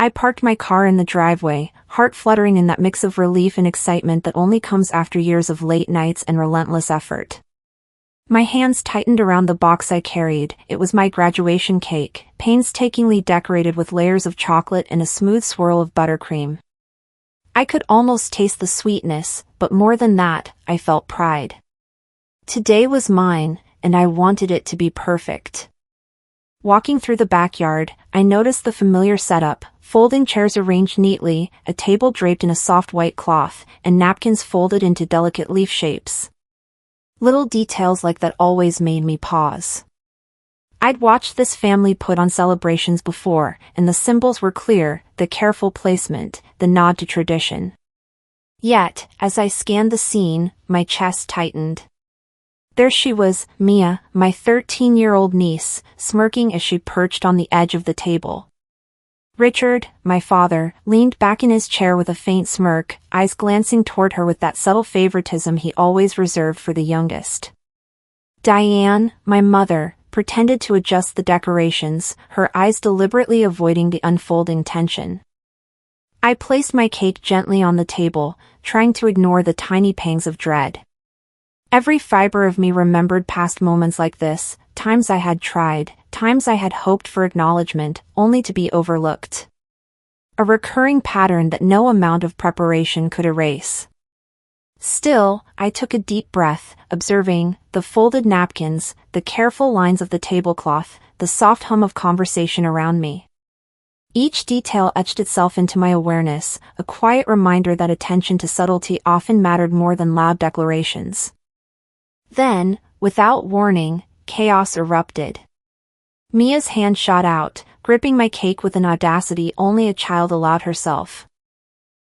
I parked my car in the driveway, heart fluttering in that mix of relief and excitement that only comes after years of late nights and relentless effort. My hands tightened around the box I carried. It was my graduation cake, painstakingly decorated with layers of chocolate and a smooth swirl of buttercream. I could almost taste the sweetness, but more than that, I felt pride. Today was mine, and I wanted it to be perfect. Walking through the backyard, I noticed the familiar setup: folding chairs arranged neatly, a table draped in a soft white cloth, and napkins folded into delicate leaf shapes. Little details like that always made me pause. I'd watched this family put on celebrations before, and the symbols were clear: the careful placement, the nod to tradition. Yet, as I scanned the scene, my chest tightened. There she was, Mia, my 13-year-old niece, smirking as she perched on the edge of the table. Richard, my father, leaned back in his chair with a faint smirk, eyes glancing toward her with that subtle favoritism he always reserved for the youngest. Diane, my mother, pretended to adjust the decorations, her eyes deliberately avoiding the unfolding tension. I placed my cake gently on the table, trying to ignore the tiny pangs of dread. Every fiber of me remembered past moments like this, times I had tried, times I had hoped for acknowledgement, only to be overlooked. A recurring pattern that no amount of preparation could erase. Still, I took a deep breath, observing the folded napkins, the careful lines of the tablecloth, the soft hum of conversation around me. Each detail etched itself into my awareness, a quiet reminder that attention to subtlety often mattered more than loud declarations. Then, without warning, chaos erupted. Mia's hand shot out, gripping my cake with an audacity only a child allowed herself.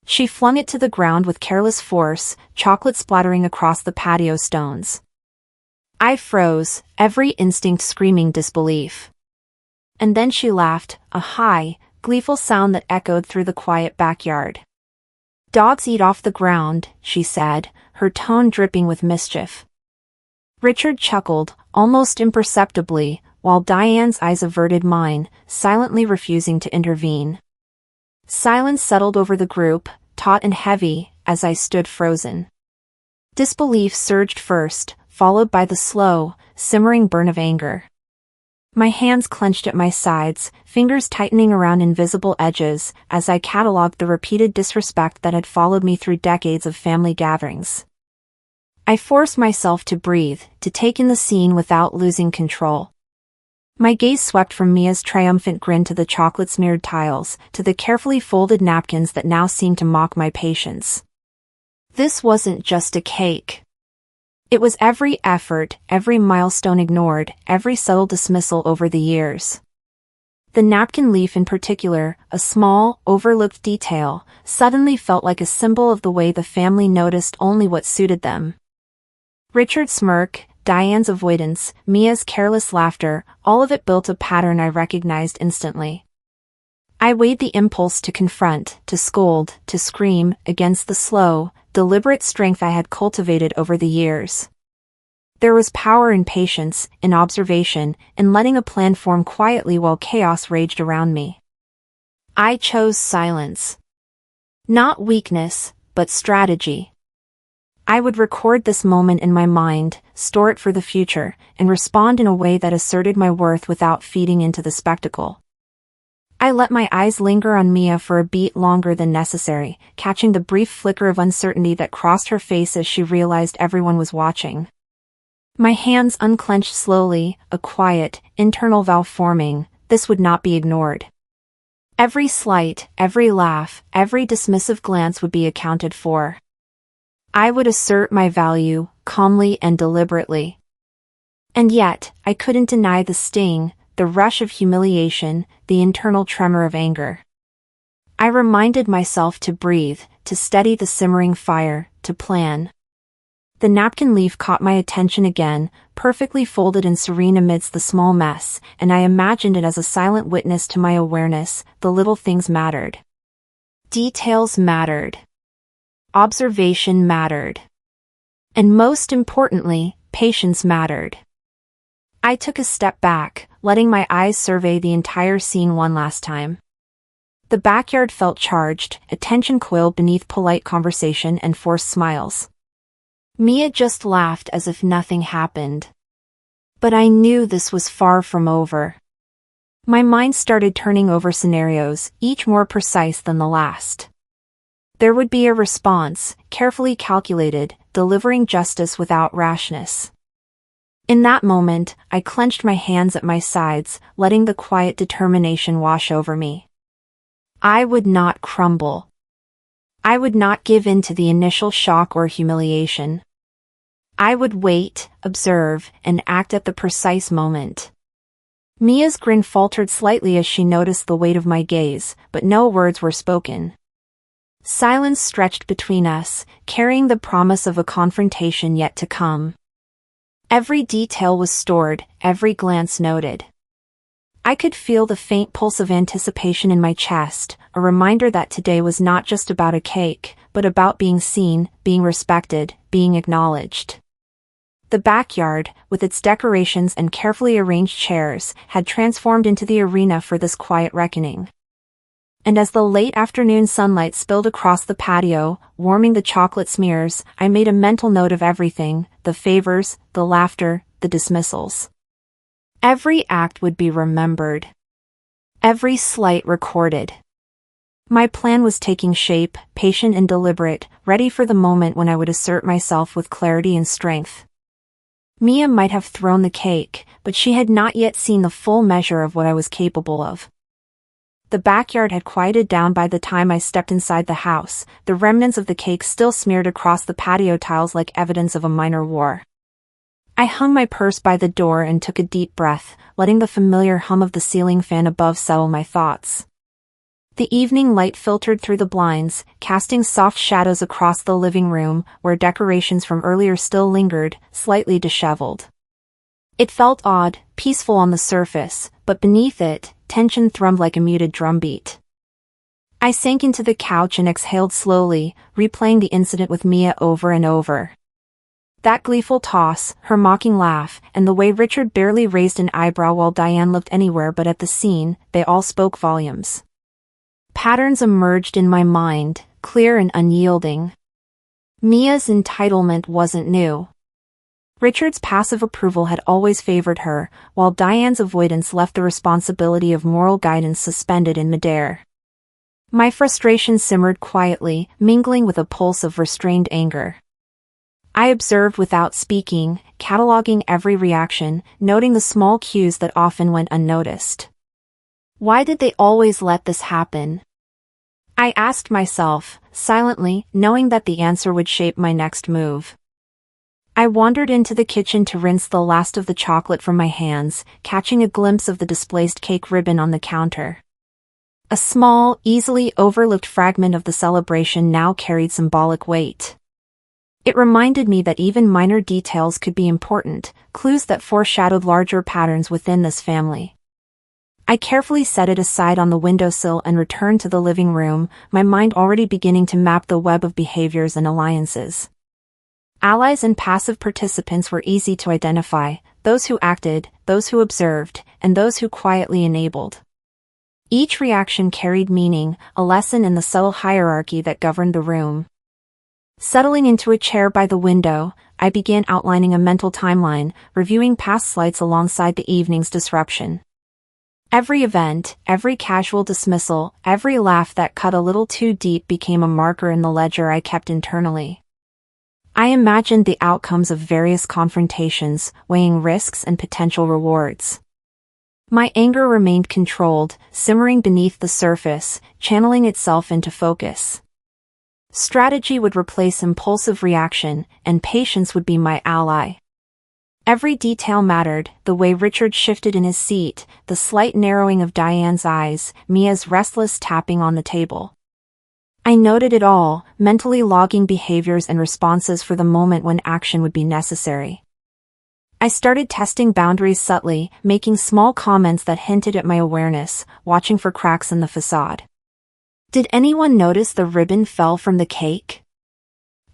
She flung it to the ground with careless force, chocolate splattering across the patio stones. I froze, every instinct screaming disbelief. And then she laughed, a high, gleeful sound that echoed through the quiet backyard. "Dogs eat off the ground," she said, her tone dripping with mischief. Richard chuckled, almost imperceptibly, while Diane's eyes averted mine, silently refusing to intervene. Silence settled over the group, taut and heavy, as I stood frozen. Disbelief surged first, followed by the slow, simmering burn of anger. My hands clenched at my sides, fingers tightening around invisible edges, as I catalogued the repeated disrespect that had followed me through decades of family gatherings. I forced myself to breathe, to take in the scene without losing control. My gaze swept from Mia's triumphant grin to the chocolate-smeared tiles, to the carefully folded napkins that now seemed to mock my patience. This wasn't just a cake. It was every effort, every milestone ignored, every subtle dismissal over the years. The napkin leaf in particular, a small, overlooked detail, suddenly felt like a symbol of the way the family noticed only what suited them. Richard's smirk, Diane's avoidance, Mia's careless laughter, all of it built a pattern I recognized instantly. I weighed the impulse to confront, to scold, to scream, against the slow, deliberate strength I had cultivated over the years. There was power in patience, in observation, in letting a plan form quietly while chaos raged around me. I chose silence. Not weakness, but strategy. I would record this moment in my mind, store it for the future, and respond in a way that asserted my worth without feeding into the spectacle. I let my eyes linger on Mia for a beat longer than necessary, catching the brief flicker of uncertainty that crossed her face as she realized everyone was watching. My hands unclenched slowly, a quiet, internal vow forming: this would not be ignored. Every slight, every laugh, every dismissive glance would be accounted for. I would assert my value, calmly and deliberately. And yet, I couldn't deny the sting, the rush of humiliation, the internal tremor of anger. I reminded myself to breathe, to steady the simmering fire, to plan. The napkin leaf caught my attention again, perfectly folded and serene amidst the small mess, and I imagined it as a silent witness to my awareness: the little things mattered. Details mattered. Observation mattered. And most importantly, patience mattered. I took a step back, letting my eyes survey the entire scene one last time. The backyard felt charged, attention coiled beneath polite conversation and forced smiles. Mia just laughed as if nothing happened. But I knew this was far from over. My mind started turning over scenarios, each more precise than the last. There would be a response, carefully calculated, delivering justice without rashness. In that moment, I clenched my hands at my sides, letting the quiet determination wash over me. I would not crumble. I would not give in to the initial shock or humiliation. I would wait, observe, and act at the precise moment. Mia's grin faltered slightly as she noticed the weight of my gaze, but no words were spoken. Silence stretched between us, carrying the promise of a confrontation yet to come. Every detail was stored, every glance noted. I could feel the faint pulse of anticipation in my chest, a reminder that today was not just about a cake, but about being seen, being respected, being acknowledged. The backyard, with its decorations and carefully arranged chairs, had transformed into the arena for this quiet reckoning. And as the late afternoon sunlight spilled across the patio, warming the chocolate smears, I made a mental note of everything, the favors, the laughter, the dismissals. Every act would be remembered. Every slight recorded. My plan was taking shape, patient and deliberate, ready for the moment when I would assert myself with clarity and strength. Mia might have thrown the cake, but she had not yet seen the full measure of what I was capable of. The backyard had quieted down by the time I stepped inside the house, the remnants of the cake still smeared across the patio tiles like evidence of a minor war. I hung my purse by the door and took a deep breath, letting the familiar hum of the ceiling fan above settle my thoughts. The evening light filtered through the blinds, casting soft shadows across the living room, where decorations from earlier still lingered, slightly disheveled. It felt odd, peaceful on the surface, but beneath it, tension thrummed like a muted drumbeat. I sank into the couch and exhaled slowly, replaying the incident with Mia over and over. That gleeful toss, her mocking laugh, and the way Richard barely raised an eyebrow while Diane looked anywhere but at the scene, they all spoke volumes. Patterns emerged in my mind, clear and unyielding. Mia's entitlement wasn't new. Richard's passive approval had always favored her, while Diane's avoidance left the responsibility of moral guidance suspended in midair. My frustration simmered quietly, mingling with a pulse of restrained anger. I observed without speaking, cataloging every reaction, noting the small cues that often went unnoticed. Why did they always let this happen? I asked myself, silently, knowing that the answer would shape my next move. I wandered into the kitchen to rinse the last of the chocolate from my hands, catching a glimpse of the displaced cake ribbon on the counter. A small, easily overlooked fragment of the celebration now carried symbolic weight. It reminded me that even minor details could be important, clues that foreshadowed larger patterns within this family. I carefully set it aside on the windowsill and returned to the living room, my mind already beginning to map the web of behaviors and alliances. Allies and passive participants were easy to identify, those who acted, those who observed, and those who quietly enabled. Each reaction carried meaning, a lesson in the subtle hierarchy that governed the room. Settling into a chair by the window, I began outlining a mental timeline, reviewing past slights alongside the evening's disruption. Every event, every casual dismissal, every laugh that cut a little too deep became a marker in the ledger I kept internally. I imagined the outcomes of various confrontations, weighing risks and potential rewards. My anger remained controlled, simmering beneath the surface, channeling itself into focus. Strategy would replace impulsive reaction, and patience would be my ally. Every detail mattered, the way Richard shifted in his seat, the slight narrowing of Diane's eyes, Mia's restless tapping on the table. I noted it all, mentally logging behaviors and responses for the moment when action would be necessary. I started testing boundaries subtly, making small comments that hinted at my awareness, watching for cracks in the facade. Did anyone notice the ribbon fell from the cake?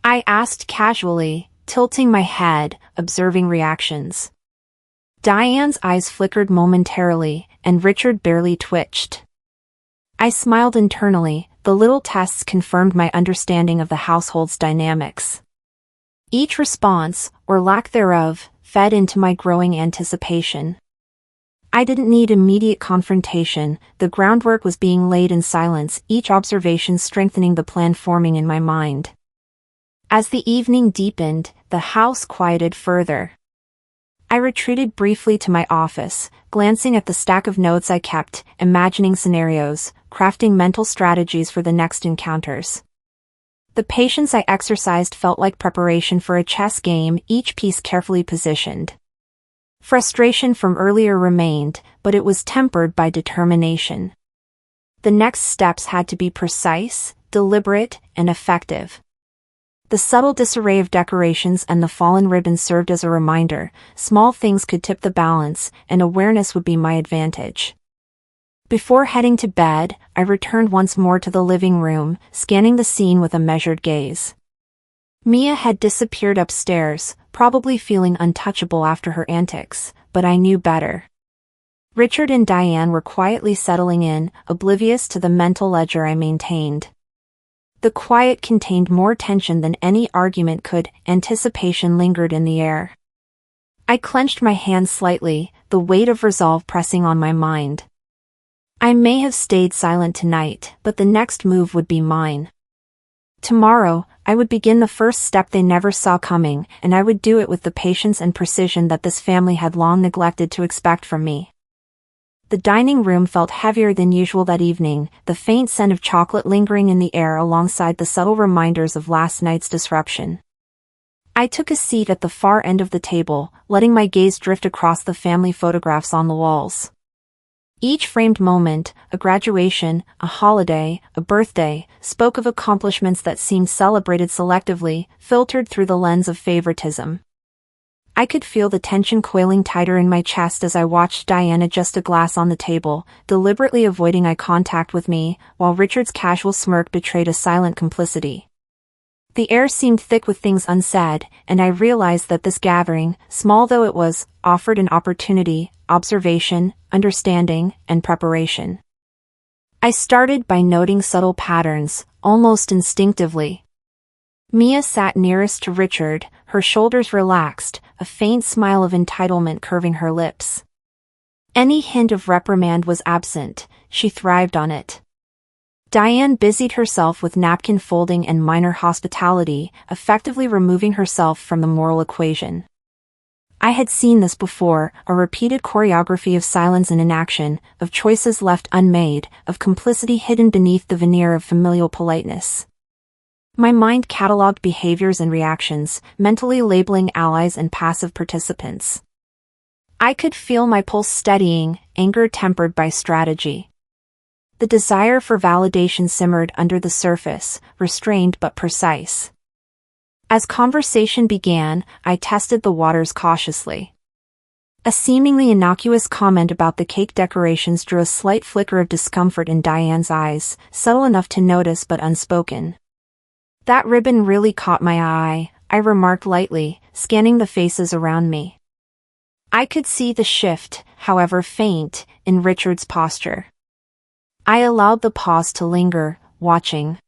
I asked casually, tilting my head, observing reactions. Diane's eyes flickered momentarily, and Richard barely twitched. I smiled internally. The little tests confirmed my understanding of the household's dynamics. Each response, or lack thereof, fed into my growing anticipation. I didn't need immediate confrontation. The groundwork was being laid in silence, each observation strengthening the plan forming in my mind. As the evening deepened, the house quieted further. I retreated briefly to my office, glancing at the stack of notes I kept, imagining scenarios, crafting mental strategies for the next encounters. The patience I exercised felt like preparation for a chess game, each piece carefully positioned. Frustration from earlier remained, but it was tempered by determination. The next steps had to be precise, deliberate, and effective. The subtle disarray of decorations and the fallen ribbons served as a reminder. Small things could tip the balance, and awareness would be my advantage. Before heading to bed, I returned once more to the living room, scanning the scene with a measured gaze. Mia had disappeared upstairs, probably feeling untouchable after her antics, but I knew better. Richard and Diane were quietly settling in, oblivious to the mental ledger I maintained. The quiet contained more tension than any argument could. Anticipation lingered in the air. I clenched my hands slightly, the weight of resolve pressing on my mind. I may have stayed silent tonight, but the next move would be mine. Tomorrow, I would begin the first step they never saw coming, and I would do it with the patience and precision that this family had long neglected to expect from me. The dining room felt heavier than usual that evening, the faint scent of chocolate lingering in the air alongside the subtle reminders of last night's disruption. I took a seat at the far end of the table, letting my gaze drift across the family photographs on the walls. Each framed moment, a graduation, a holiday, a birthday, spoke of accomplishments that seemed celebrated selectively, filtered through the lens of favoritism. I could feel the tension coiling tighter in my chest as I watched Diane adjust a glass on the table, deliberately avoiding eye contact with me, while Richard's casual smirk betrayed a silent complicity. The air seemed thick with things unsaid, and I realized that this gathering, small though it was, offered an opportunity, observation, understanding, and preparation. I started by noting subtle patterns, almost instinctively. Mia sat nearest to Richard, her shoulders relaxed, a faint smile of entitlement curving her lips. Any hint of reprimand was absent, she thrived on it. Diane busied herself with napkin folding and minor hospitality, effectively removing herself from the moral equation. I had seen this before, a repeated choreography of silence and inaction, of choices left unmade, of complicity hidden beneath the veneer of familial politeness. My mind catalogued behaviors and reactions, mentally labeling allies and passive participants. I could feel my pulse steadying, anger tempered by strategy. The desire for validation simmered under the surface, restrained but precise. As conversation began, I tested the waters cautiously. A seemingly innocuous comment about the cake decorations drew a slight flicker of discomfort in Diane's eyes, subtle enough to notice but unspoken. "That ribbon really caught my eye," I remarked lightly, scanning the faces around me. I could see the shift, however faint, in Richard's posture. I allowed the pause to linger, watching.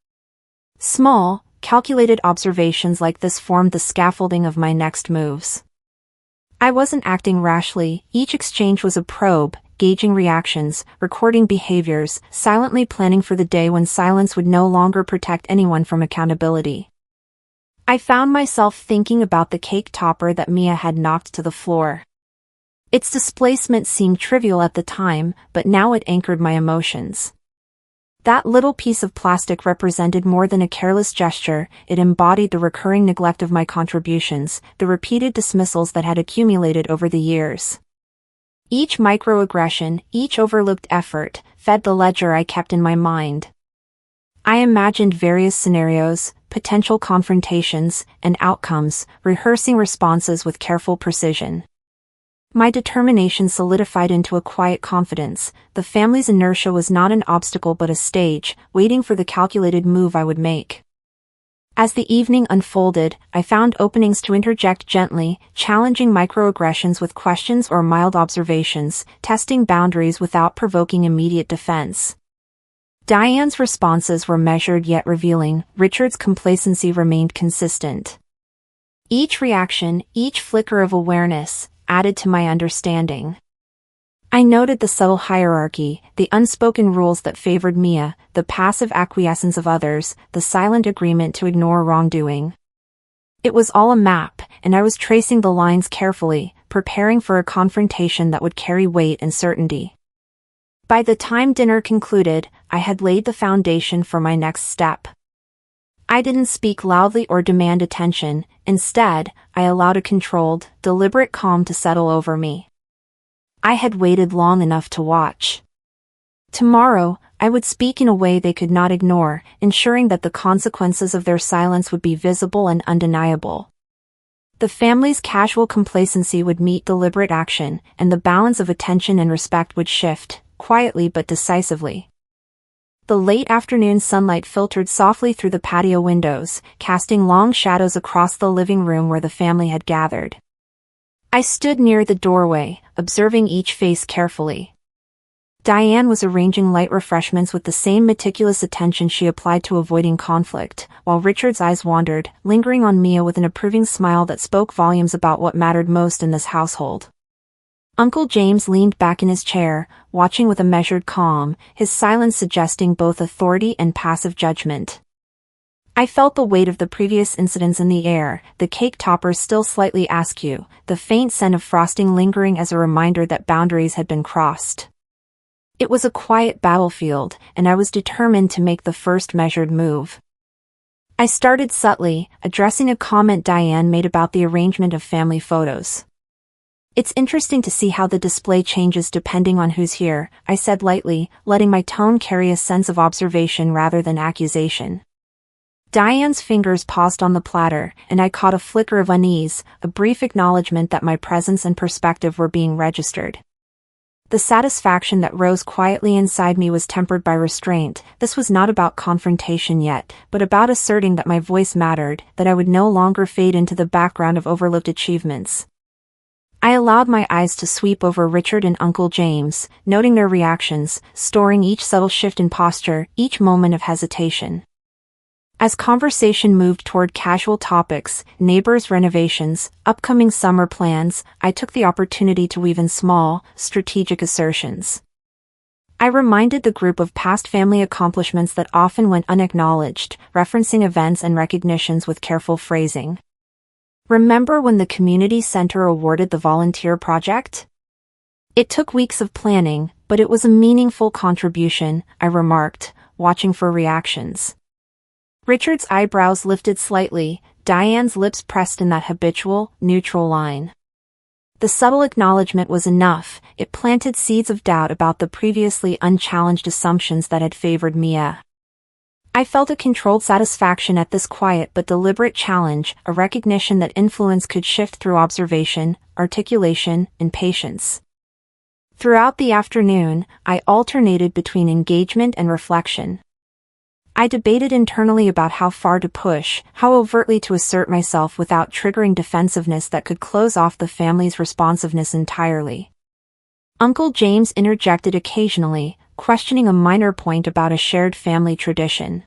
Small, calculated observations like this formed the scaffolding of my next moves. I wasn't acting rashly, each exchange was a probe, gauging reactions, recording behaviors, silently planning for the day when silence would no longer protect anyone from accountability. I found myself thinking about the cake topper that Mia had knocked to the floor. Its displacement seemed trivial at the time, but now it anchored my emotions. That little piece of plastic represented more than a careless gesture, it embodied the recurring neglect of my contributions, the repeated dismissals that had accumulated over the years. Each microaggression, each overlooked effort, fed the ledger I kept in my mind. I imagined various scenarios, potential confrontations, and outcomes, rehearsing responses with careful precision. My determination solidified into a quiet confidence. The family's inertia was not an obstacle but a stage, waiting for the calculated move I would make. As the evening unfolded, I found openings to interject gently, challenging microaggressions with questions or mild observations, testing boundaries without provoking immediate defense. Diane's responses were measured yet revealing. Richard's complacency remained consistent. Each reaction, each flicker of awareness, added to my understanding. I noted the subtle hierarchy, the unspoken rules that favored Mia, the passive acquiescence of others, the silent agreement to ignore wrongdoing. It was all a map, and I was tracing the lines carefully, preparing for a confrontation that would carry weight and certainty. By the time dinner concluded, I had laid the foundation for my next step. I didn't speak loudly or demand attention. Instead, I allowed a controlled, deliberate calm to settle over me. I had waited long enough to watch. Tomorrow, I would speak in a way they could not ignore, ensuring that the consequences of their silence would be visible and undeniable. The family's casual complacency would meet deliberate action, and the balance of attention and respect would shift, quietly but decisively. The late afternoon sunlight filtered softly through the patio windows, casting long shadows across the living room where the family had gathered. I stood near the doorway, observing each face carefully. Diane was arranging light refreshments with the same meticulous attention she applied to avoiding conflict, while Richard's eyes wandered, lingering on Mia with an approving smile that spoke volumes about what mattered most in this household. Uncle James leaned back in his chair, watching with a measured calm, his silence suggesting both authority and passive judgment. I felt the weight of the previous incidents in the air, the cake toppers still slightly askew, the faint scent of frosting lingering as a reminder that boundaries had been crossed. It was a quiet battlefield, and I was determined to make the first measured move. I started subtly, addressing a comment Diane made about the arrangement of family photos. "It's interesting to see how the display changes depending on who's here," I said lightly, letting my tone carry a sense of observation rather than accusation. Diane's fingers paused on the platter, and I caught a flicker of unease, a brief acknowledgement that my presence and perspective were being registered. The satisfaction that rose quietly inside me was tempered by restraint. This was not about confrontation yet, but about asserting that my voice mattered, that I would no longer fade into the background of overlooked achievements. I allowed my eyes to sweep over Richard and Uncle James, noting their reactions, storing each subtle shift in posture, each moment of hesitation. As conversation moved toward casual topics, neighbors' renovations, upcoming summer plans, I took the opportunity to weave in small, strategic assertions. I reminded the group of past family accomplishments that often went unacknowledged, referencing events and recognitions with careful phrasing. "Remember when the community center awarded the volunteer project? It took weeks of planning, but it was a meaningful contribution," I remarked, watching for reactions. Richard's eyebrows lifted slightly, Diane's lips pressed in that habitual, neutral line. The subtle acknowledgement was enough. It planted seeds of doubt about the previously unchallenged assumptions that had favored Mia. I felt a controlled satisfaction at this quiet but deliberate challenge, a recognition that influence could shift through observation, articulation, and patience. Throughout the afternoon, I alternated between engagement and reflection. I debated internally about how far to push, how overtly to assert myself without triggering defensiveness that could close off the family's responsiveness entirely. Uncle James interjected occasionally, questioning a minor point about a shared family tradition.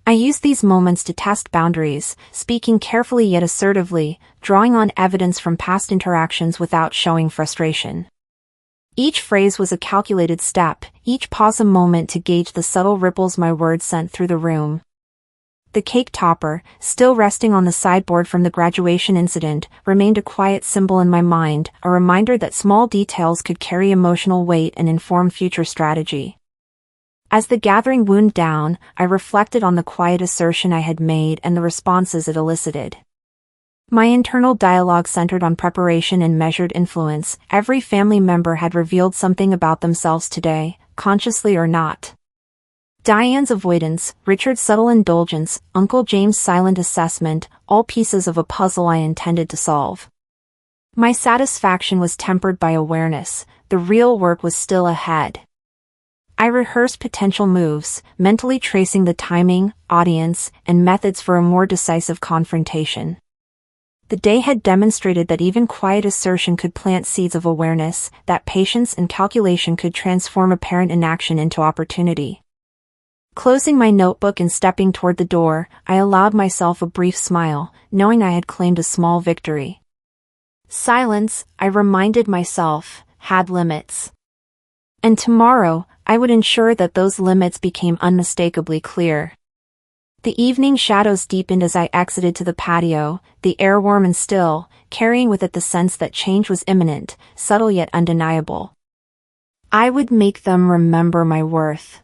I used these moments to test boundaries, speaking carefully yet assertively, drawing on evidence from past interactions without showing frustration. Each phrase was a calculated step, each pause a moment to gauge the subtle ripples my words sent through the room. The cake topper, still resting on the sideboard from the graduation incident, remained a quiet symbol in my mind, a reminder that small details could carry emotional weight and inform future strategy. As the gathering wound down, I reflected on the quiet assertion I had made and the responses it elicited. My internal dialogue centered on preparation and measured influence. Every family member had revealed something about themselves today, consciously or not. Diane's avoidance, Richard's subtle indulgence, Uncle James' silent assessment, all pieces of a puzzle I intended to solve. My satisfaction was tempered by awareness. The real work was still ahead. I rehearsed potential moves, mentally tracing the timing, audience, and methods for a more decisive confrontation. The day had demonstrated that even quiet assertion could plant seeds of awareness, that patience and calculation could transform apparent inaction into opportunity. Closing my notebook and stepping toward the door, I allowed myself a brief smile, knowing I had claimed a small victory. Silence, I reminded myself, had limits. And tomorrow, I would ensure that those limits became unmistakably clear. The evening shadows deepened as I exited to the patio, the air warm and still, carrying with it the sense that change was imminent, subtle yet undeniable. I would make them remember my worth.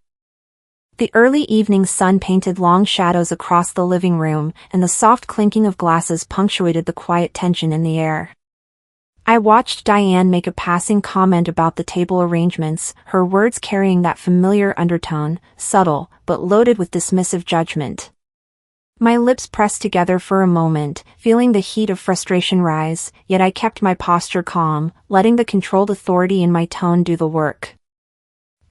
The early evening sun painted long shadows across the living room, and the soft clinking of glasses punctuated the quiet tension in the air. I watched Diane make a passing comment about the table arrangements, her words carrying that familiar undertone, subtle, but loaded with dismissive judgment. My lips pressed together for a moment, feeling the heat of frustration rise, yet I kept my posture calm, letting the controlled authority in my tone do the work.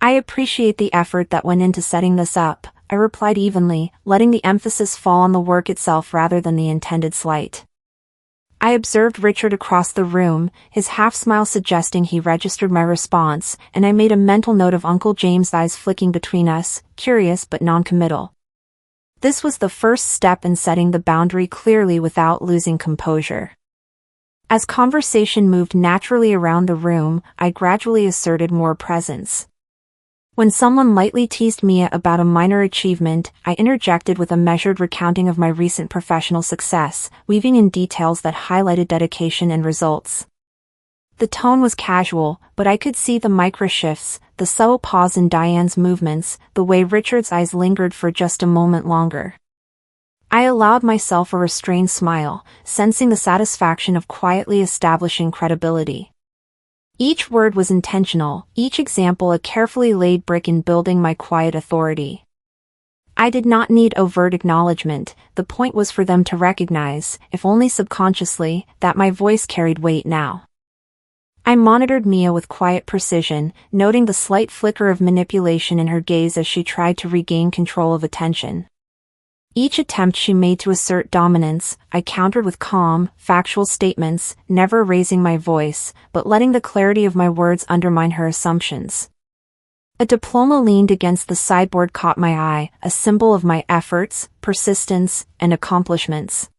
I appreciate the effort that went into setting this up, I replied evenly, letting the emphasis fall on the work itself rather than the intended slight. I observed Richard across the room, his half-smile suggesting he registered my response, and I made a mental note of Uncle James' eyes flicking between us, curious but non-committal. This was the first step in setting the boundary clearly without losing composure. As conversation moved naturally around the room, I gradually asserted more presence. When someone lightly teased Mia about a minor achievement, I interjected with a measured recounting of my recent professional success, weaving in details that highlighted dedication and results. The tone was casual, but I could see the micro-shifts, the subtle pause in Diane's movements, the way Richard's eyes lingered for just a moment longer. I allowed myself a restrained smile, sensing the satisfaction of quietly establishing credibility. Each word was intentional, each example a carefully laid brick in building my quiet authority. I did not need overt acknowledgement, the point was for them to recognize, if only subconsciously, that my voice carried weight now. I monitored Mia with quiet precision, noting the slight flicker of manipulation in her gaze as she tried to regain control of attention. Each attempt she made to assert dominance, I countered with calm, factual statements, never raising my voice, but letting the clarity of my words undermine her assumptions. A diploma leaned against the sideboard caught my eye, a symbol of my efforts, persistence, and accomplishments.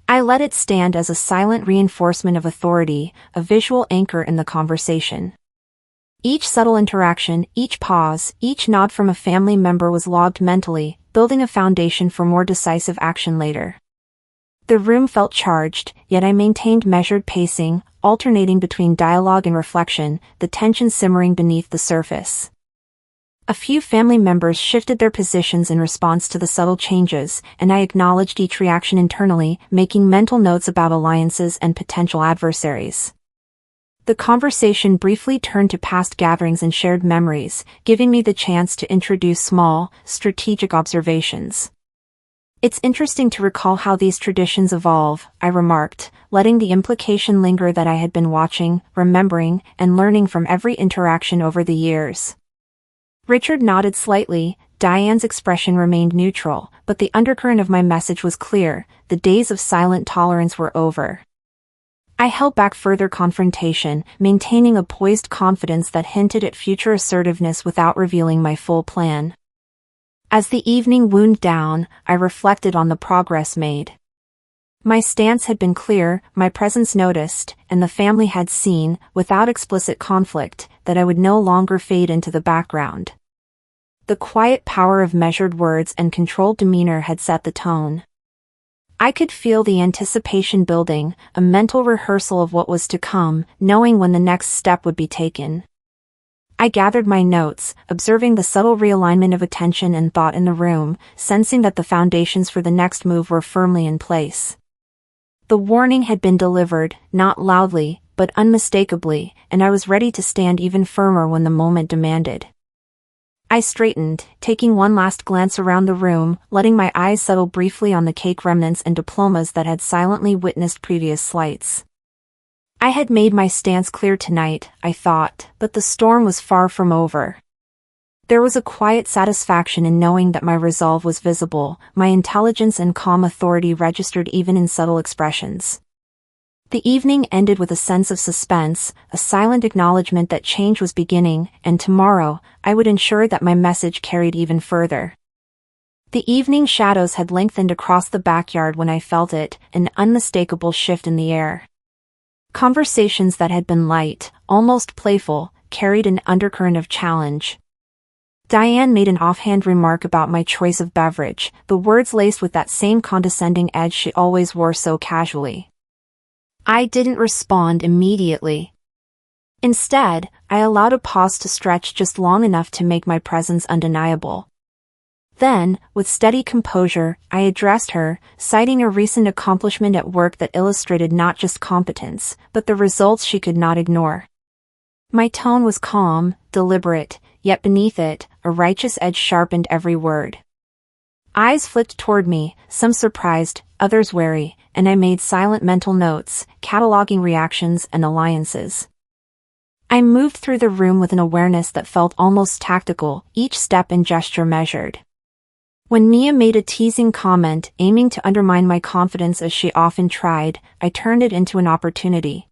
I let it stand as a silent reinforcement of authority, a visual anchor in the conversation. Each subtle interaction, each pause, each nod from a family member was logged mentally, building a foundation for more decisive action later. The room felt charged, yet I maintained measured pacing, alternating between dialogue and reflection, the tension simmering beneath the surface. A few family members shifted their positions in response to the subtle changes, and I acknowledged each reaction internally, making mental notes about alliances and potential adversaries. The conversation briefly turned to past gatherings and shared memories, giving me the chance to introduce small, strategic observations. It's interesting to recall how these traditions evolve, I remarked, letting the implication linger that I had been watching, remembering, and learning from every interaction over the years. Richard nodded slightly, Diane's expression remained neutral, but the undercurrent of my message was clear, the days of silent tolerance were over. I held back further confrontation, maintaining a poised confidence that hinted at future assertiveness without revealing my full plan. As the evening wound down, I reflected on the progress made. My stance had been clear, my presence noticed, and the family had seen, without explicit conflict, that I would no longer fade into the background. The quiet power of measured words and controlled demeanor had set the tone. I could feel the anticipation building, a mental rehearsal of what was to come, knowing when the next step would be taken. I gathered my notes, observing the subtle realignment of attention and thought in the room, sensing that the foundations for the next move were firmly in place. The warning had been delivered, not loudly, but unmistakably, and I was ready to stand even firmer when the moment demanded. I straightened, taking one last glance around the room, letting my eyes settle briefly on the cake remnants and diplomas that had silently witnessed previous slights. I had made my stance clear tonight, I thought, but the storm was far from over. There was a quiet satisfaction in knowing that my resolve was visible, my intelligence and calm authority registered even in subtle expressions. The evening ended with a sense of suspense, a silent acknowledgement that change was beginning, and tomorrow, I would ensure that my message carried even further. The evening shadows had lengthened across the backyard when I felt it, an unmistakable shift in the air. Conversations that had been light, almost playful, carried an undercurrent of challenge. Diane made an offhand remark about my choice of beverage, the words laced with that same condescending edge she always wore so casually. I didn't respond immediately. Instead, I allowed a pause to stretch just long enough to make my presence undeniable. Then, with steady composure, I addressed her, citing a recent accomplishment at work that illustrated not just competence, but the results she could not ignore. My tone was calm, deliberate, yet beneath it, a righteous edge sharpened every word. Eyes flipped toward me, some surprised, others wary, and I made silent mental notes, cataloging reactions and alliances. I moved through the room with an awareness that felt almost tactical, each step and gesture measured. When Mia made a teasing comment, aiming to undermine my confidence as she often tried, I turned it into an opportunity.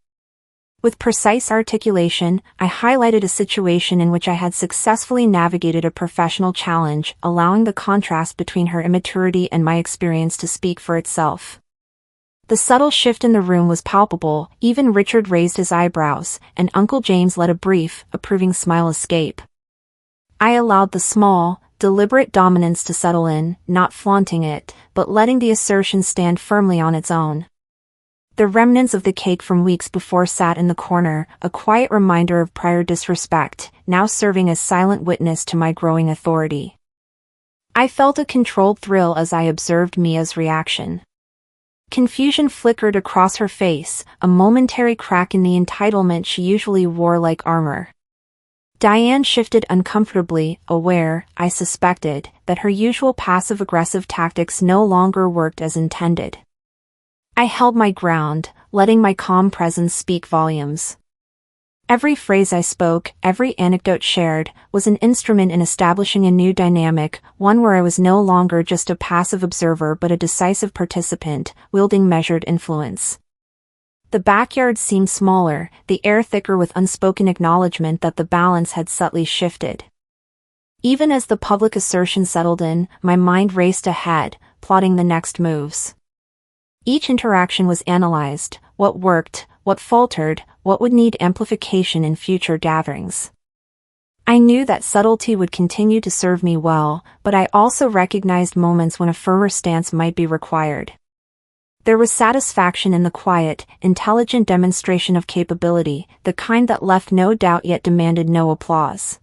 With precise articulation, I highlighted a situation in which I had successfully navigated a professional challenge, allowing the contrast between her immaturity and my experience to speak for itself. The subtle shift in the room was palpable, even Richard raised his eyebrows, and Uncle James let a brief, approving smile escape. I allowed the small, deliberate dominance to settle in, not flaunting it, but letting the assertion stand firmly on its own. The remnants of the cake from weeks before sat in the corner, a quiet reminder of prior disrespect, now serving as silent witness to my growing authority. I felt a controlled thrill as I observed Mia's reaction. Confusion flickered across her face, a momentary crack in the entitlement she usually wore like armor. Diane shifted uncomfortably, aware, I suspected, that her usual passive-aggressive tactics no longer worked as intended. I held my ground, letting my calm presence speak volumes. Every phrase I spoke, every anecdote shared, was an instrument in establishing a new dynamic, one where I was no longer just a passive observer but a decisive participant, wielding measured influence. The backyard seemed smaller, the air thicker with unspoken acknowledgement that the balance had subtly shifted. Even as the public assertion settled in, my mind raced ahead, plotting the next moves. Each interaction was analyzed, what worked, what faltered, what would need amplification in future gatherings. I knew that subtlety would continue to serve me well, but I also recognized moments when a firmer stance might be required. There was satisfaction in the quiet, intelligent demonstration of capability, the kind that left no doubt yet demanded no applause.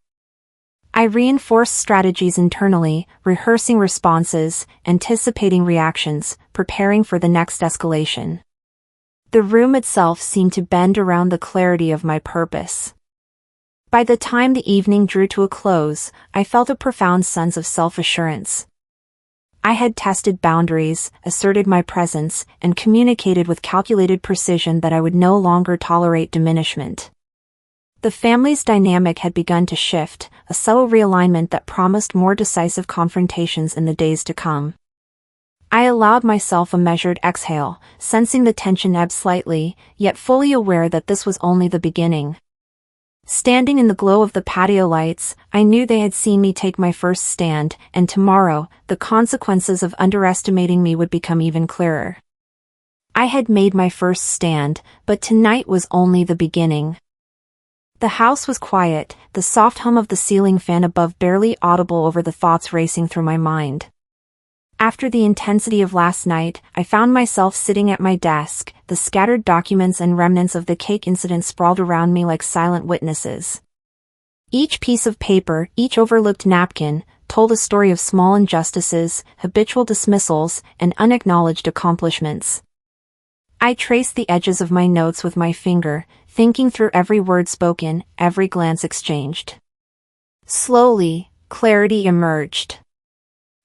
I reinforced strategies internally, rehearsing responses, anticipating reactions, preparing for the next escalation. The room itself seemed to bend around the clarity of my purpose. By the time the evening drew to a close, I felt a profound sense of self-assurance. I had tested boundaries, asserted my presence, and communicated with calculated precision that I would no longer tolerate diminishment. The family's dynamic had begun to shift, a subtle realignment that promised more decisive confrontations in the days to come. I allowed myself a measured exhale, sensing the tension ebb slightly, yet fully aware that this was only the beginning. Standing in the glow of the patio lights, I knew they had seen me take my first stand, and tomorrow, the consequences of underestimating me would become even clearer. I had made my first stand, but tonight was only the beginning. The house was quiet, the soft hum of the ceiling fan above barely audible over the thoughts racing through my mind. After the intensity of last night, I found myself sitting at my desk, the scattered documents and remnants of the cake incident sprawled around me like silent witnesses. Each piece of paper, each overlooked napkin, told a story of small injustices, habitual dismissals, and unacknowledged accomplishments. I traced the edges of my notes with my finger, thinking through every word spoken, every glance exchanged. Slowly, clarity emerged.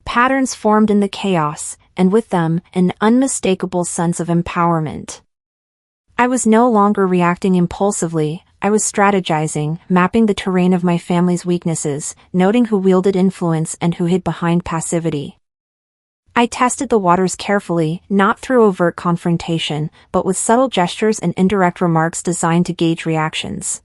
Patterns formed in the chaos, and with them, an unmistakable sense of empowerment. I was no longer reacting impulsively, I was strategizing, mapping the terrain of my family's weaknesses, noting who wielded influence and who hid behind passivity. I tested the waters carefully, not through overt confrontation, but with subtle gestures and indirect remarks designed to gauge reactions.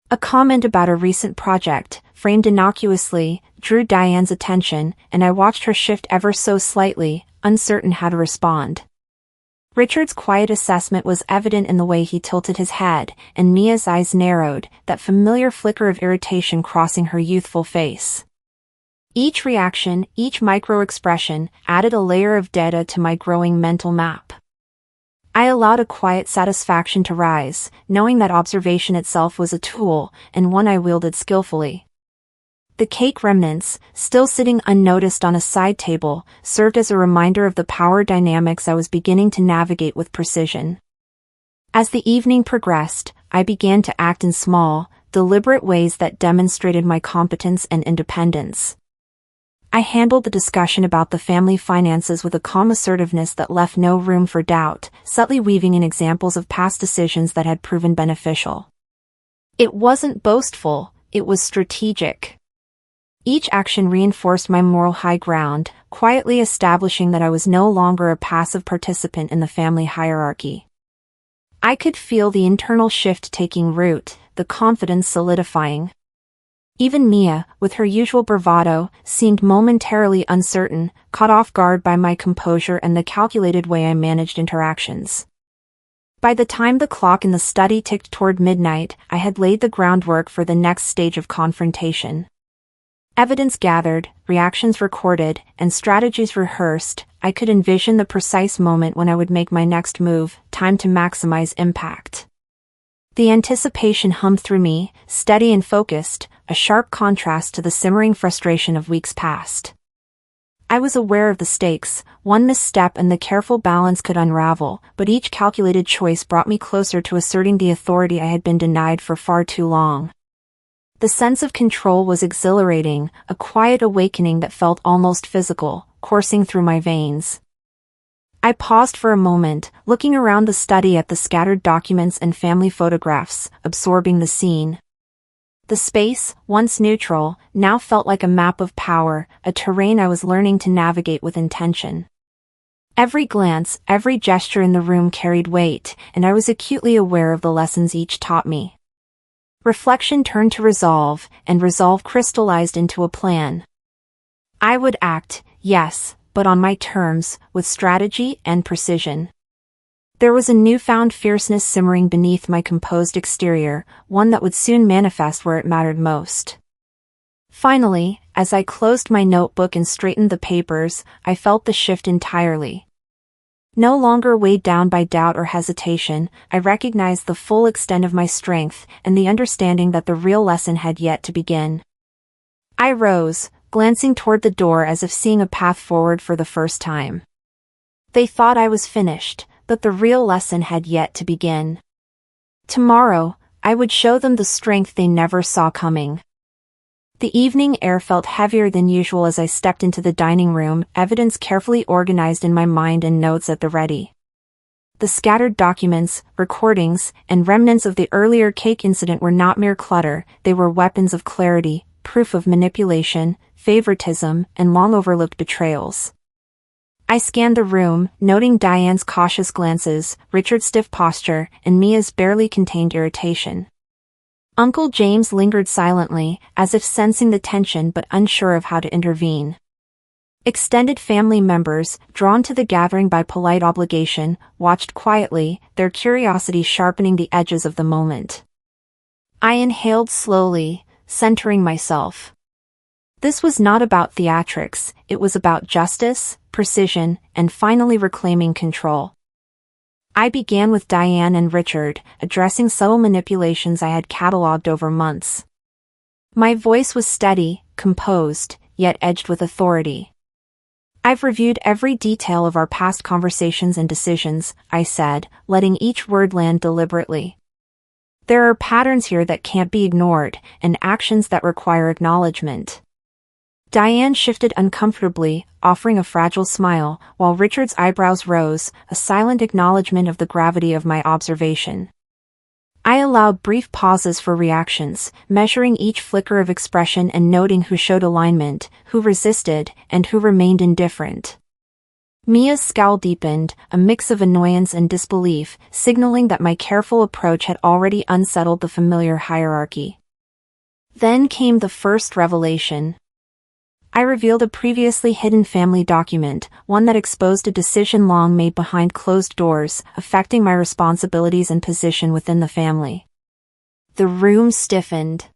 A comment about a recent project, framed innocuously, drew Diane's attention, and I watched her shift ever so slightly, uncertain how to respond. Richard's quiet assessment was evident in the way he tilted his head, and Mia's eyes narrowed, that familiar flicker of irritation crossing her youthful face. Each reaction, each micro-expression, added a layer of data to my growing mental map. I allowed a quiet satisfaction to rise, knowing that observation itself was a tool, and one I wielded skillfully. The cake remnants, still sitting unnoticed on a side table, served as a reminder of the power dynamics I was beginning to navigate with precision. As the evening progressed, I began to act in small, deliberate ways that demonstrated my competence and independence. I handled the discussion about the family finances with a calm assertiveness that left no room for doubt, subtly weaving in examples of past decisions that had proven beneficial. It wasn't boastful, it was strategic. Each action reinforced my moral high ground, quietly establishing that I was no longer a passive participant in the family hierarchy. I could feel the internal shift taking root, the confidence solidifying. Even Mia, with her usual bravado, seemed momentarily uncertain, caught off guard by my composure and the calculated way I managed interactions. By the time the clock in the study ticked toward midnight, I had laid the groundwork for the next stage of confrontation. Evidence gathered, reactions recorded, and strategies rehearsed, I could envision the precise moment when I would make my next move, time to maximize impact. The anticipation hummed through me, steady and focused, a sharp contrast to the simmering frustration of weeks past. I was aware of the stakes, one misstep and the careful balance could unravel, but each calculated choice brought me closer to asserting the authority I had been denied for far too long. The sense of control was exhilarating, a quiet awakening that felt almost physical, coursing through my veins. I paused for a moment, looking around the study at the scattered documents and family photographs, absorbing the scene. The space, once neutral, now felt like a map of power, a terrain I was learning to navigate with intention. Every glance, every gesture in the room carried weight, and I was acutely aware of the lessons each taught me. Reflection turned to resolve, and resolve crystallized into a plan. I would act, yes, but on my terms, with strategy and precision. There was a newfound fierceness simmering beneath my composed exterior, one that would soon manifest where it mattered most. Finally, as I closed my notebook and straightened the papers, I felt the shift entirely. No longer weighed down by doubt or hesitation, I recognized the full extent of my strength and the understanding that the real lesson had yet to begin. I rose, glancing toward the door as if seeing a path forward for the first time. They thought I was finished, but the real lesson had yet to begin. Tomorrow, I would show them the strength they never saw coming. The evening air felt heavier than usual as I stepped into the dining room, evidence carefully organized in my mind and notes at the ready. The scattered documents, recordings, and remnants of the earlier cake incident were not mere clutter, they were weapons of clarity, proof of manipulation, favoritism, and long-overlooked betrayals. I scanned the room, noting Diane's cautious glances, Richard's stiff posture, and Mia's barely contained irritation. Uncle James lingered silently, as if sensing the tension but unsure of how to intervene. Extended family members, drawn to the gathering by polite obligation, watched quietly, their curiosity sharpening the edges of the moment. I inhaled slowly, centering myself. This was not about theatrics, it was about justice, precision, and finally reclaiming control. I began with Diane and Richard, addressing subtle manipulations I had cataloged over months. My voice was steady, composed, yet edged with authority. I've reviewed every detail of our past conversations and decisions, I said, letting each word land deliberately. There are patterns here that can't be ignored, and actions that require acknowledgement. Diane shifted uncomfortably, offering a fragile smile, while Richard's eyebrows rose, a silent acknowledgement of the gravity of my observation. I allowed brief pauses for reactions, measuring each flicker of expression and noting who showed alignment, who resisted, and who remained indifferent. Mia's scowl deepened, a mix of annoyance and disbelief, signaling that my careful approach had already unsettled the familiar hierarchy. Then came the first revelation. I revealed a previously hidden family document, one that exposed a decision long made behind closed doors, affecting my responsibilities and position within the family. The room stiffened.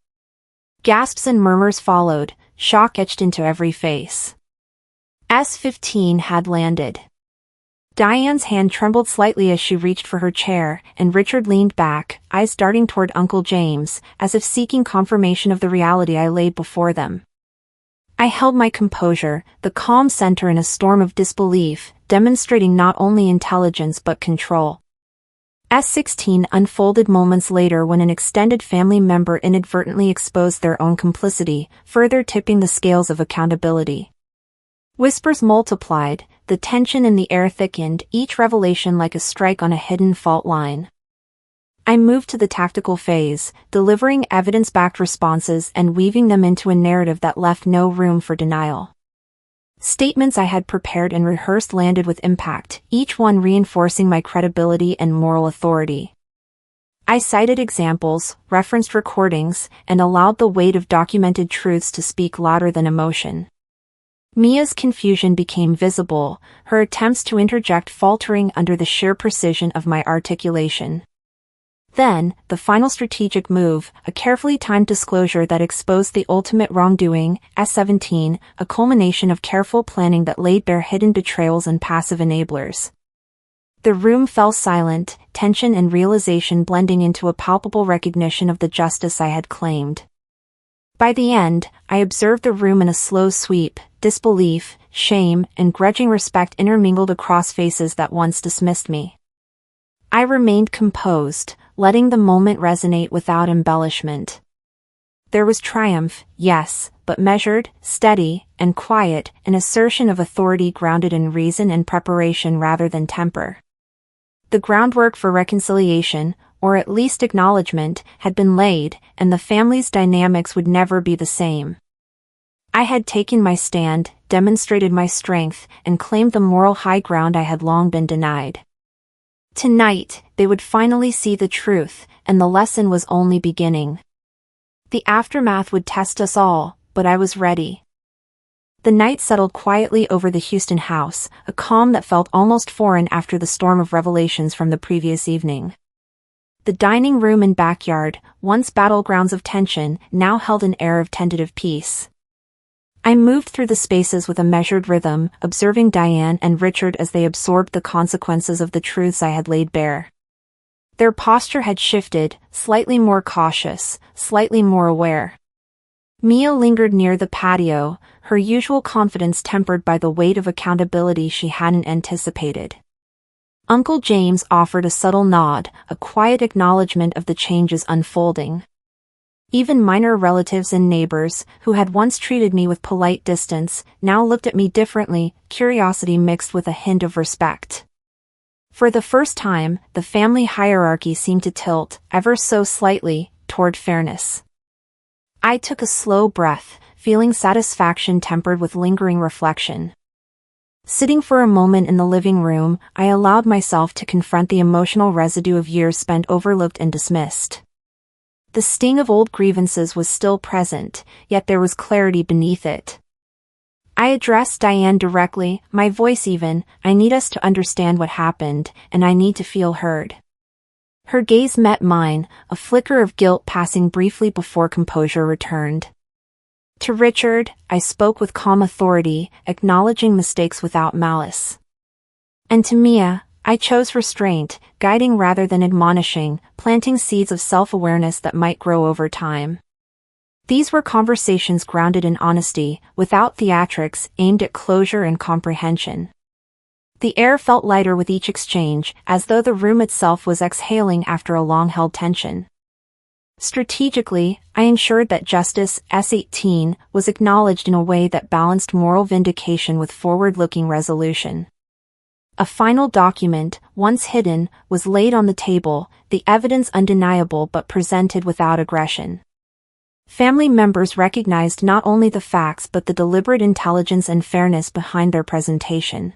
Gasps and murmurs followed, shock etched into every face. S-15 had landed. Diane's hand trembled slightly as she reached for her chair, and Richard leaned back, eyes darting toward Uncle James, as if seeking confirmation of the reality I laid before them. I held my composure, the calm center in a storm of disbelief, demonstrating not only intelligence but control. S-16 unfolded moments later when an extended family member inadvertently exposed their own complicity, further tipping the scales of accountability. Whispers multiplied, the tension in the air thickened, each revelation like a strike on a hidden fault line. I moved to the tactical phase, delivering evidence-backed responses and weaving them into a narrative that left no room for denial. Statements I had prepared and rehearsed landed with impact, each one reinforcing my credibility and moral authority. I cited examples, referenced recordings, and allowed the weight of documented truths to speak louder than emotion. Mia's confusion became visible, her attempts to interject faltering under the sheer precision of my articulation. Then, the final strategic move, a carefully timed disclosure that exposed the ultimate wrongdoing, S-17, a culmination of careful planning that laid bare hidden betrayals and passive enablers. The room fell silent, tension and realization blending into a palpable recognition of the justice I had claimed. By the end, I observed the room in a slow sweep, disbelief, shame, and grudging respect intermingled across faces that once dismissed me. I remained composed, letting the moment resonate without embellishment. There was triumph, yes, but measured, steady, and quiet, an assertion of authority grounded in reason and preparation rather than temper. The groundwork for reconciliation, or at least acknowledgement, had been laid, and the family's dynamics would never be the same. I had taken my stand, demonstrated my strength, and claimed the moral high ground I had long been denied. Tonight, they would finally see the truth, and the lesson was only beginning. The aftermath would test us all, but I was ready. The night settled quietly over the Houston house, a calm that felt almost foreign after the storm of revelations from the previous evening. The dining room and backyard, once battlegrounds of tension, now held an air of tentative peace. I moved through the spaces with a measured rhythm, observing Diane and Richard as they absorbed the consequences of the truths I had laid bare. Their posture had shifted, slightly more cautious, slightly more aware. Mia lingered near the patio, her usual confidence tempered by the weight of accountability she hadn't anticipated. Uncle James offered a subtle nod, a quiet acknowledgement of the changes unfolding. Even minor relatives and neighbors, who had once treated me with polite distance, now looked at me differently, curiosity mixed with a hint of respect. For the first time, the family hierarchy seemed to tilt, ever so slightly, toward fairness. I took a slow breath, feeling satisfaction tempered with lingering reflection. Sitting for a moment in the living room, I allowed myself to confront the emotional residue of years spent overlooked and dismissed. The sting of old grievances was still present, yet there was clarity beneath it. I addressed Diane directly, my voice even, I need us to understand what happened, and I need to feel heard. Her gaze met mine, a flicker of guilt passing briefly before composure returned. To Richard, I spoke with calm authority, acknowledging mistakes without malice. And to Mia, I chose restraint, guiding rather than admonishing, planting seeds of self-awareness that might grow over time. These were conversations grounded in honesty, without theatrics, aimed at closure and comprehension. The air felt lighter with each exchange, as though the room itself was exhaling after a long-held tension. Strategically, I ensured that Justice S-18 was acknowledged in a way that balanced moral vindication with forward-looking resolution. A final document, once hidden, was laid on the table, the evidence undeniable but presented without aggression. Family members recognized not only the facts but the deliberate intelligence and fairness behind their presentation.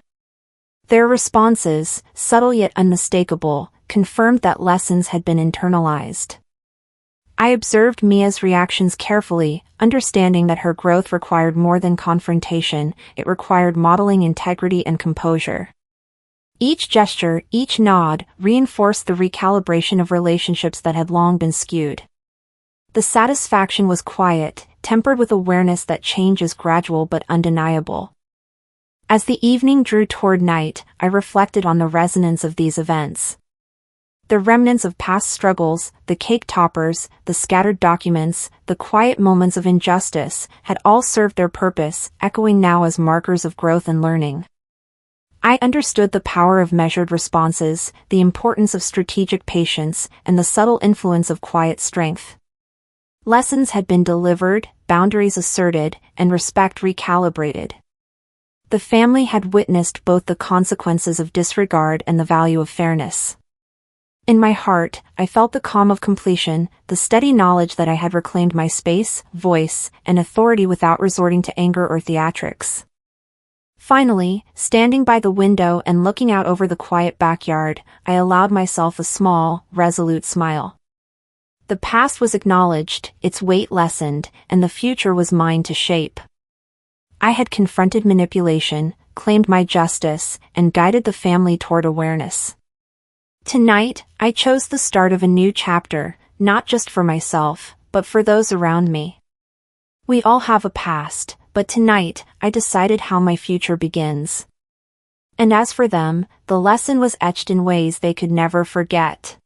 Their responses, subtle yet unmistakable, confirmed that lessons had been internalized. I observed Mia's reactions carefully, understanding that her growth required more than confrontation, it required modeling integrity and composure. Each gesture, each nod, reinforced the recalibration of relationships that had long been skewed. The satisfaction was quiet, tempered with awareness that change is gradual but undeniable. As the evening drew toward night, I reflected on the resonance of these events. The remnants of past struggles, the cake toppers, the scattered documents, the quiet moments of injustice, had all served their purpose, echoing now as markers of growth and learning. I understood the power of measured responses, the importance of strategic patience, and the subtle influence of quiet strength. Lessons had been delivered, boundaries asserted, and respect recalibrated. The family had witnessed both the consequences of disregard and the value of fairness. In my heart, I felt the calm of completion, the steady knowledge that I had reclaimed my space, voice, and authority without resorting to anger or theatrics. Finally, standing by the window and looking out over the quiet backyard, I allowed myself a small, resolute smile. The past was acknowledged, its weight lessened, and the future was mine to shape. I had confronted manipulation, claimed my justice, and guided the family toward awareness. Tonight, I chose the start of a new chapter, not just for myself, but for those around me. We all have a past, but tonight, I decided how my future begins. And as for them, the lesson was etched in ways they could never forget.